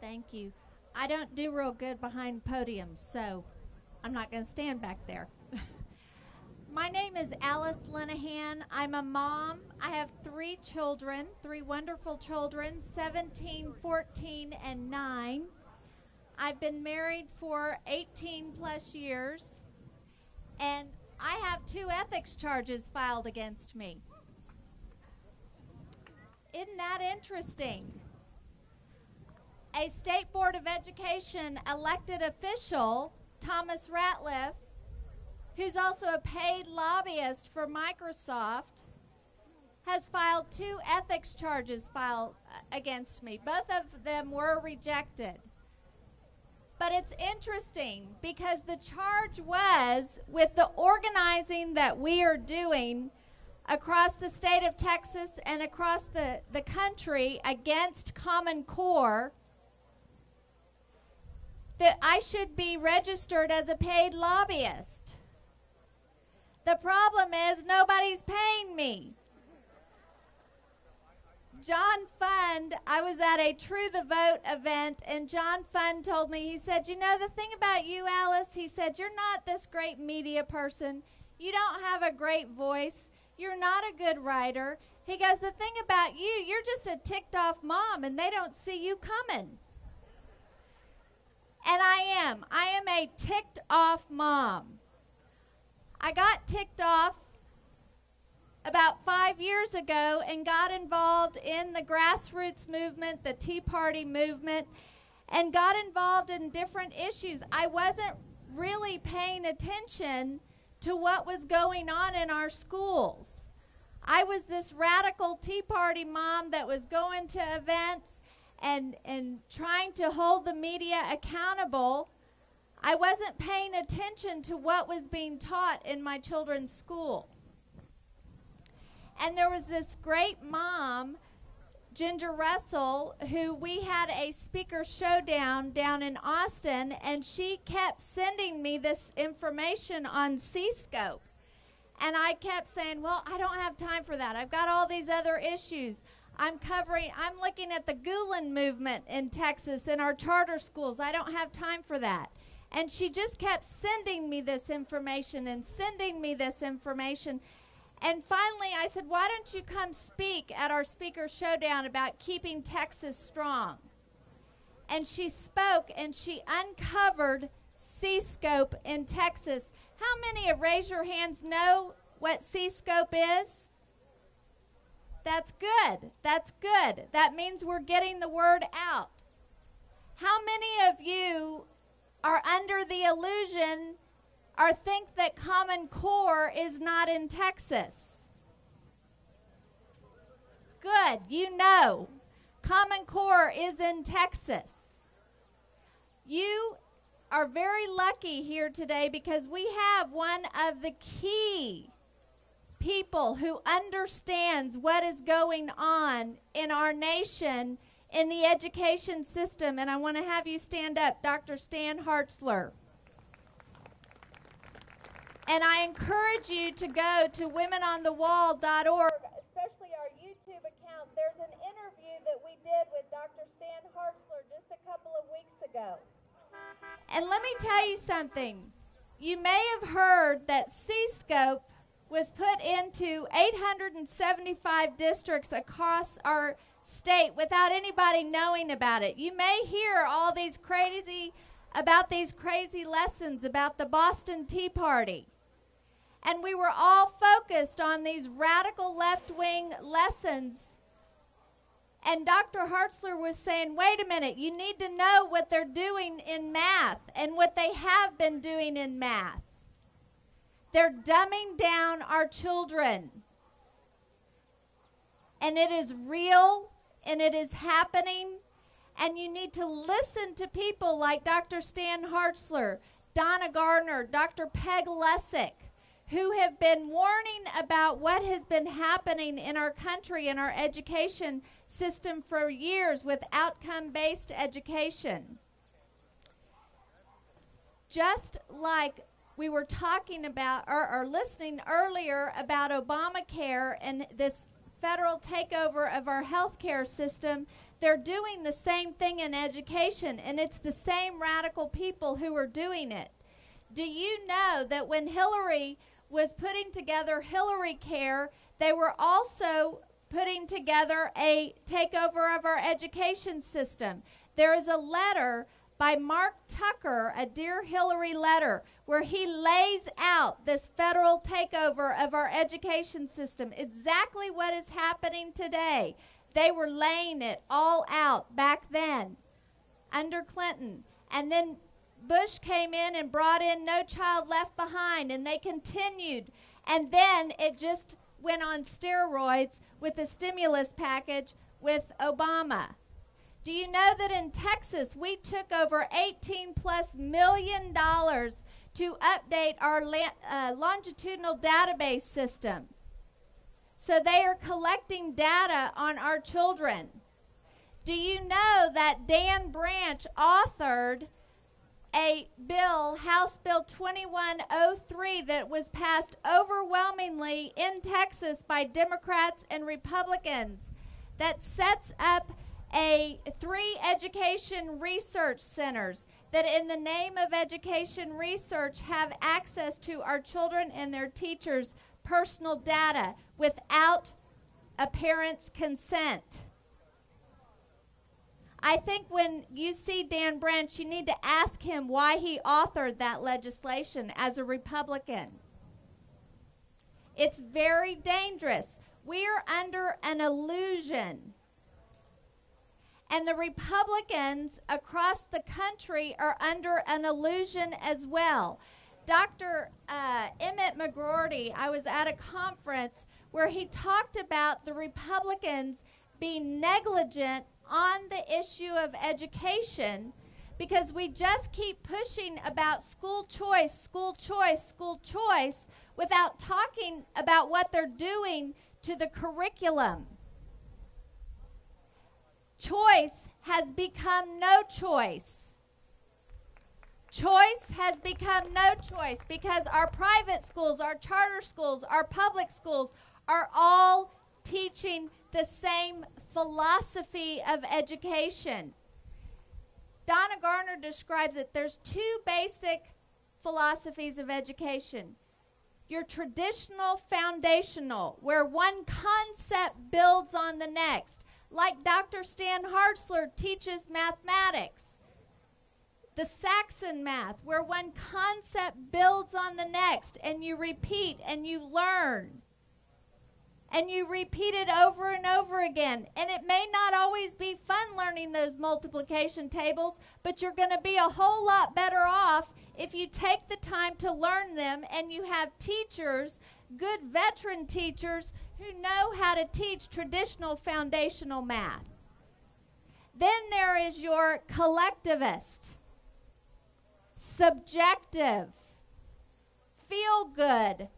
Thank you. I don't do real good behind podiums, so I'm not going to stand back there. My name is Alice Linahan. I'm a mom. I have 3 children, 3 wonderful children, 17, 14, and 9. I've been married for 18 plus years, and I have 2 ethics charges filed against me. Isn't that interesting? A State Board of Education elected official, Thomas Ratliff, who's also a paid lobbyist for Microsoft, has filed 2 ethics charges against me. Both of them were rejected. But it's interesting because the charge was with the organizing that we are doing across the state of Texas and across the country against Common Core, that I should be registered as a paid lobbyist. The problem is nobody's paying me. John Fund, I was at a True the Vote event, and John Fund told me, he said, you know, the thing about you, Alice, he said, you're not this great media person. You don't have a great voice. You're not a good writer. He goes, the thing about you, you're just a ticked off mom, and they don't see you coming. And I am. I am a ticked off mom. I got ticked off about 5 years ago and got involved in the grassroots movement, the Tea Party movement, and got involved in different issues. I wasn't really paying attention to what was going on in our schools. I was this radical Tea Party mom that was going to events and trying to hold the media accountable. I wasn't paying attention to what was being taught in my children's school. And there was this great mom, Ginger Russell, who we had a speaker showdown down in Austin, and she kept sending me this information on C-Scope. And I kept saying, well, I don't have time for that. I've got all these other issues. I'm looking at the Gulen movement in Texas in our charter schools. I don't have time for that. And she just kept sending me this information and sending me this information. And finally, I said, why don't you come speak at our speaker showdown about keeping Texas strong? And she spoke, and she uncovered C-Scope in Texas. How many, raise your hands, know what C-Scope is? That's good. That's good. That means we're getting the word out. How many of you are under the illusion or think that Common Core is not in Texas? Good. You know. Common Core is in Texas. You are very lucky here today because we have one of the key people who understands what is going on in our nation in the education system. And I want to have you stand up, Dr. Stan Hartzler. And I encourage you to go to womenonthewall.org, especially our YouTube account. There's an interview that we did with Dr. Stan Hartzler just a couple of weeks ago. And let me tell you something. You may have heard that C-Scope was put into 875 districts across our state without anybody knowing about it. You may hear all these crazy lessons about the Boston Tea Party. And we were all focused on these radical left-wing lessons. And Dr. Hartzler was saying, wait a minute, you need to know what they're doing in math and what they have been doing in math. They're dumbing down our children. And it is real, and it is happening. And you need to listen to people like Dr. Stan Hartzler, Donna Gardner, Dr. Peg Lessick, who have been warning about what has been happening in our country and our education system for years with outcome-based education. Just like we were talking about or listening earlier about Obamacare and this federal takeover of our healthcare system, they're doing the same thing in education, and it's the same radical people who are doing it. Do you know that when Hillary was putting together Hillary Care, they were also putting together a takeover of our education system? There is a letter by Mark Tucker, a Dear Hillary letter, where he lays out this federal takeover of our education system, exactly what is happening today. They were laying it all out back then under Clinton. And then Bush came in and brought in No Child Left Behind, and they continued. And then it just went on steroids with the stimulus package with Obama. Do you know that in Texas we took over $18+ million to update our longitudinal database system? So they are collecting data on our children. Do you know that Dan Branch authored a bill, House Bill 2103, that was passed overwhelmingly in Texas by Democrats and Republicans, that sets up 3 education research centers that in the name of education research have access to our children and their teachers' personal data without a parent's consent. I think when you see Dan Branch, you need to ask him why he authored that legislation as a Republican. It's very dangerous. We're under an illusion. And the Republicans across the country are under an illusion as well. Dr. Emmett McGroarty, I was at a conference where he talked about the Republicans being negligent on the issue of education because we just keep pushing about school choice, school choice, school choice without talking about what they're doing to the curriculum. Choice has become no choice. Choice has become no choice because our private schools, our charter schools, our public schools are all teaching the same philosophy of education. Donna Garner describes it. There's 2 basic philosophies of education. Your traditional foundational, where one concept builds on the next, like Dr. Stan Hartzler teaches mathematics. The Saxon math, where one concept builds on the next, and you repeat and you learn. And you repeat it over and over again. And it may not always be fun learning those multiplication tables, but you're going to be a whole lot better off if you take the time to learn them and you have teachers, good veteran teachers, who know how to teach traditional foundational math. Then there is your collectivist, subjective, feel-good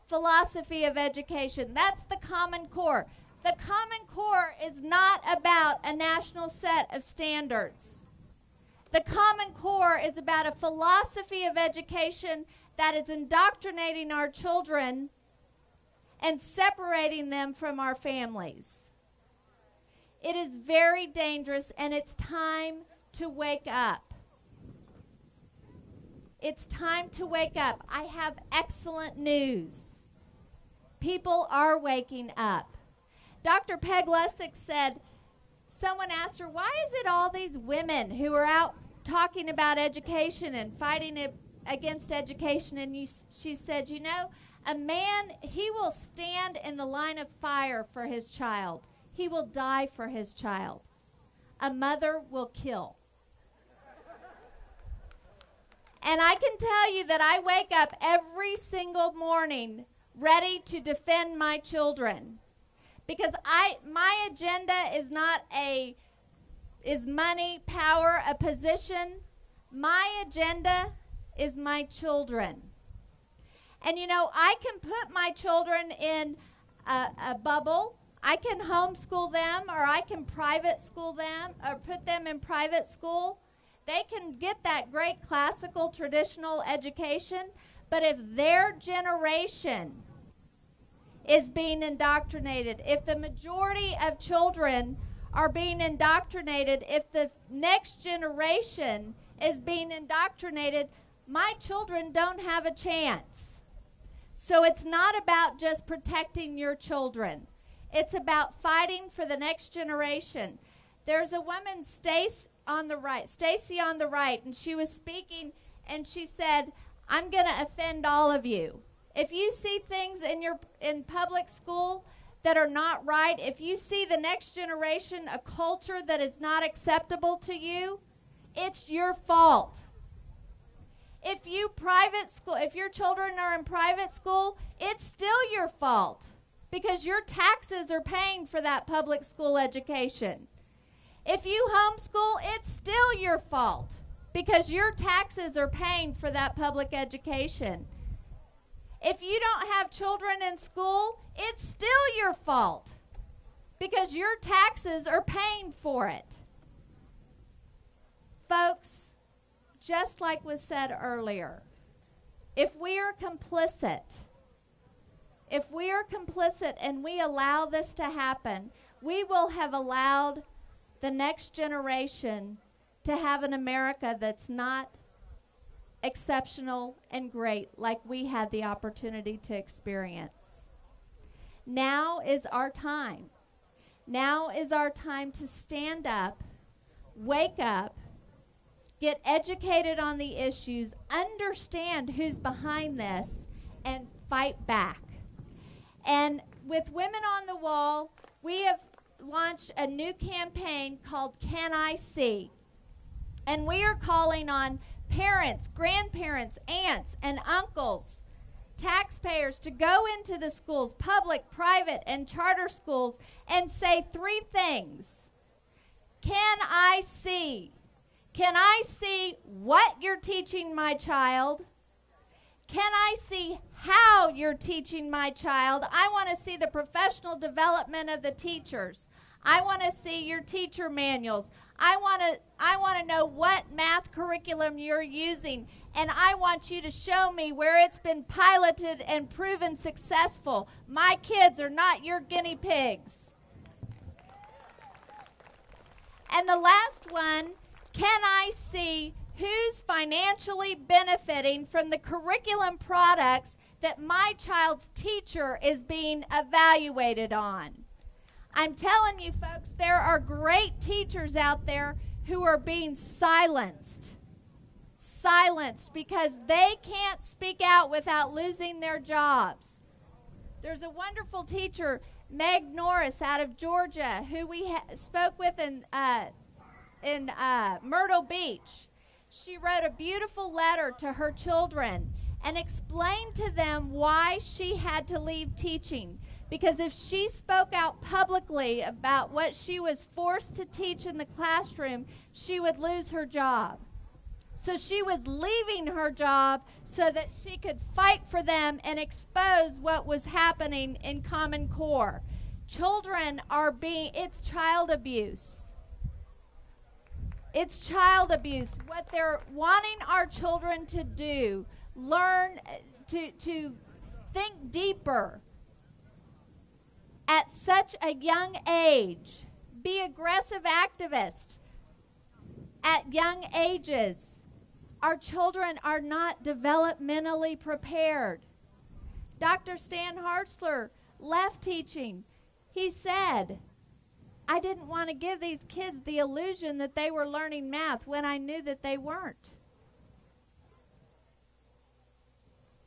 philosophy of education. That's the Common Core. The Common Core is not about a national set of standards. The Common Core is about a philosophy of education that is indoctrinating our children and separating them from our families. It is very dangerous, and it's time to wake up. It's time to wake up. I have excellent news. People are waking up. Dr. Peg Lessig said, someone asked her, why is it all these women who are out talking about education and fighting against education? And she said, you know, a man, he will stand in the line of fire for his child. He will die for his child. A mother will kill. And I can tell you that I wake up every single morning ready to defend my children, because my agenda is money, power, a position. My agenda is my children. And you know, I can put my children in a bubble. I can homeschool them, or I can private school them, or put them in private school. They can get that great classical traditional education, but if their generation is being indoctrinated, if the majority of children are being indoctrinated, if the next generation is being indoctrinated, my children don't have a chance. So it's not about just protecting your children. It's about fighting for the next generation. There's a woman, Stacy on the right, and she was speaking, and she said, I'm going to offend all of you. If you see things in public school that are not right, if you see the next generation a culture that is not acceptable to you, it's your fault. If your children are in private school, it's still your fault because your taxes are paying for that public school education. If you homeschool, it's still your fault because your taxes are paying for that public education. If you don't have children in school, it's still your fault because your taxes are paying for it. Folks, just like was said earlier, if we are complicit and we allow this to happen, we will have allowed the next generation to have an America that's not exceptional and great like we had the opportunity to experience. Now is our time. Now is our time to stand up, wake up, get educated on the issues, understand who's behind this, and fight back. And with Women on the Wall, we have launched a new campaign called Can I See? And we are calling on parents, grandparents, aunts, and uncles, taxpayers to go into the schools, public, private, and charter schools, and say three things. Can I see? Can I see what you're teaching my child? Can I see how you're teaching my child? I want to see the professional development of the teachers. I want to see your teacher manuals. I want to know what math curriculum you're using, and I want you to show me where it's been piloted and proven successful. My kids are not your guinea pigs. And the last one, can I see who's financially benefiting from the curriculum products that my child's teacher is being evaluated on? I'm telling you, folks, there are great teachers out there who are being silenced because they can't speak out without losing their jobs. There's a wonderful teacher, Meg Norris, out of Georgia, who we spoke with in Myrtle Beach. She wrote a beautiful letter to her children and explained to them why she had to leave teaching. Because if she spoke out publicly about what she was forced to teach in the classroom, she would lose her job. So she was leaving her job so that she could fight for them and expose what was happening in Common Core. It's child abuse. It's child abuse. What they're wanting our children to do, learn to think deeper at such a young age, be aggressive activists at young ages. Our children are not developmentally prepared. Dr. Stan Hartzler left teaching. He said, I didn't want to give these kids the illusion that they were learning math when I knew that they weren't.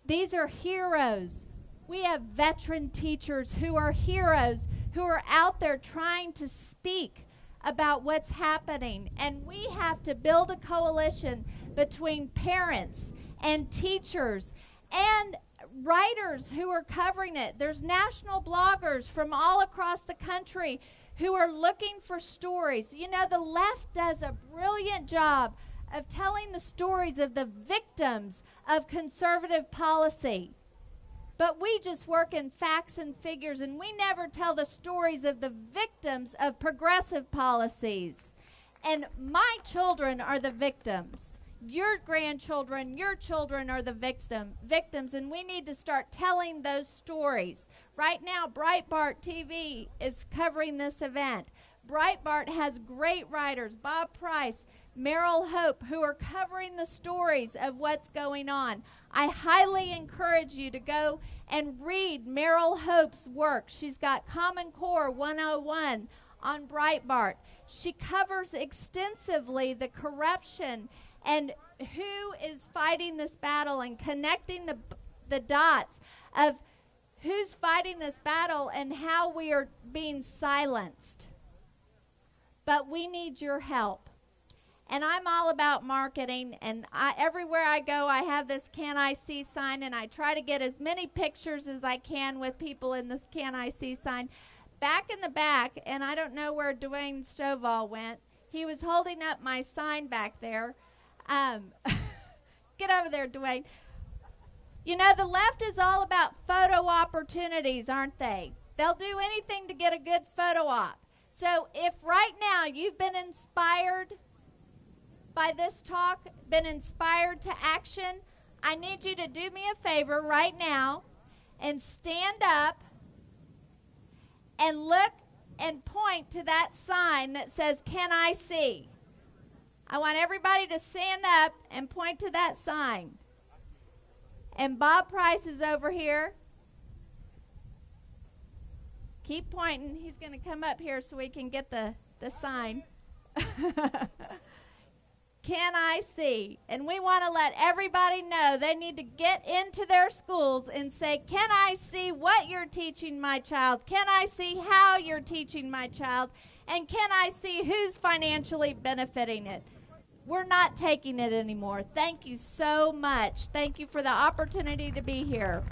These are heroes. We have veteran teachers who are heroes, who are out there trying to speak about what's happening. And we have to build a coalition between parents and teachers and writers who are covering it. There's national bloggers from all across the country who are looking for stories. You know, the left does a brilliant job of telling the stories of the victims of conservative policy. But we just work in facts and figures, and we never tell the stories of the victims of progressive policies. And my children are the victims. Your grandchildren, your children are the victims, and we need to start telling those stories. Right now, Breitbart TV is covering this event. Breitbart has great writers, Bob Price, Meryl Hope, who are covering the stories of what's going on. I highly encourage you to go and read Meryl Hope's work. She's got Common Core 101 on Breitbart. She covers extensively the corruption and who is fighting this battle and connecting the dots of who's fighting this battle and how we are being silenced. But we need your help. And I'm all about marketing, and everywhere I go, I have this Can I See sign, and I try to get as many pictures as I can with people in this Can I See sign. Back in the back, and I don't know where Dwayne Stovall went, he was holding up my sign back there. Get over there, Dwayne. You know, the left is all about photo opportunities, aren't they? They'll do anything to get a good photo op. So if right now you've been inspired by this talk, been inspired to action, I need you to do me a favor right now and stand up and look and point to that sign that says, Can I See? I want everybody to stand up and point to that sign. And Bob Price is over here. Keep pointing. He's going to come up here so we can get the sign. Can I see? And we want to let everybody know they need to get into their schools and say, can I see what you're teaching my child? Can I see how you're teaching my child? And can I see who's financially benefiting it? We're not taking it anymore. Thank you so much. Thank you for the opportunity to be here.